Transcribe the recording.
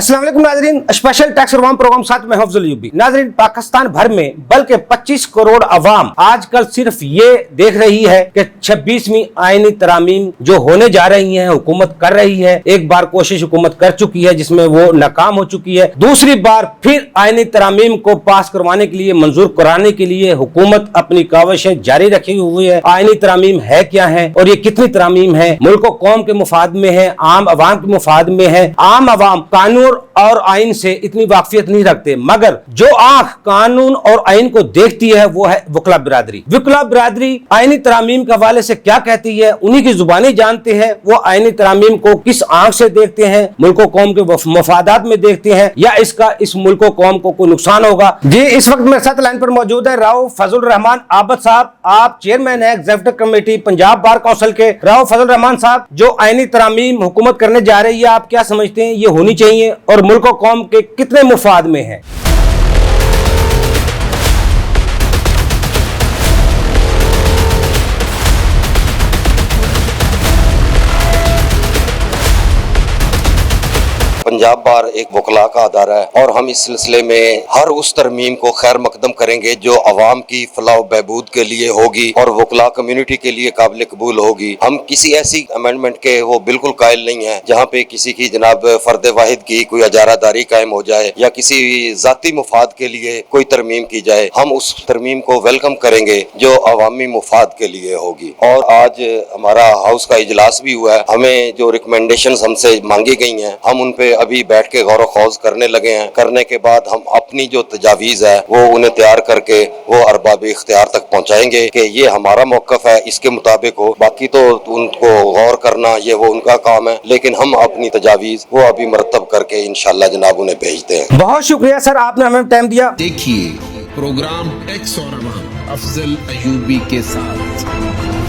अस्सलाम वालेकुम नाजरीन, स्पेशल टैक्स रिफॉर्म प्रोग्राम साथ में अफजल यूबी। नाजरीन, पाकिस्तान भर में बल्कि 25 करोड़ अवाम आजकल सिर्फ ये देख रही है कि 26वीं आईनी तरामीम जो होने जा रही हैं, हुकूमत कर रही है। एक बार कोशिश हुकूमत कर चुकी है जिसमें वो नाकाम हो चुकी है। दूसरी बार फिर आईनी तरामीम को पास करवाने के लिए, मंजूर कराने के लिए हुकूमत अपनी काविशें जारी रखी हुई है। आईनी तरामीम है क्या है और ये कितनी तरामीम है, मुल्क और कौम के मुफाद में है, आम अवाम के मुफाद में है। आम अवाम कानून और आइन से इतनी वाकफियत नहीं रखते, मगर जो आंख कानून और आइन को देखती है वो है वकला बिरादरी। वकला बिरादरी आईनी तरामीम के हवाले से क्या कहती है, उन्हीं की जुबानी जानते हैं। वो आईनी तरामीम को किस आंख से देखते हैं, मुल्क और कौम के मफादात में देखते हैं या इसका इस मुल्क और कौम को कोई नुकसान होगा। जी, इस वक्त मेरे साथ लाइन पर मौजूद है राव फजल रहमान आबद साहब। आप चेयरमैन है executive committee Punjab bar council के। राव फजल रहमान साहब, जो आईनी तरामीम हुकूमत करने जा रही है, आप क्या समझते हैं ये होनी चाहिए और मुल्क और कौम के कितने मुफाद में है? पंजाब बार एक वकला का अदारा है और हम इस सिलसिले में हर उस तरमीम को खैर मकदम करेंगे जो अवाम की फलाह बहबूद के लिए होगी और वकला कम्युनिटी के लिए काबिल कबूल होगी। हम किसी ऐसी अमेंडमेंट के वो बिल्कुल कायल नहीं है जहाँ पे किसी की जनाब फर्द वाहिद की कोई अजारादारी कायम हो जाए या किसी जाती मुफाद के लिए कोई तरमीम की जाए। हम उस तरमीम को वेलकम करेंगे जो अवामी मुफाद के लिए होगी। और आज हमारा हाउस का इजलास भी हुआ है। हमें जो रिकमेंडेशन हमसे मांगी गई हैं हम उन पे अभी बैठ के गौर खौज करने लगे हैं। करने के बाद हम अपनी जो तजावीज़ है वो उन्हें तैयार करके वो अरबाब इख्तियार तक पहुंचाएंगे कि ये हमारा मौक़िफ़ है, इसके मुताबिक हो। बाकी तो उनको गौर करना ये वो उनका काम है, लेकिन हम अपनी तजावीज़ वो अभी मरतब करके इंशाअल्लाह जनाब उन्हें भेजते हैं। बहुत शुक्रिया सर, आपने हमें टाइम दिया। देखिए प्रोग्राम टैक्स और अवाम अफजल अयूबी के साथ।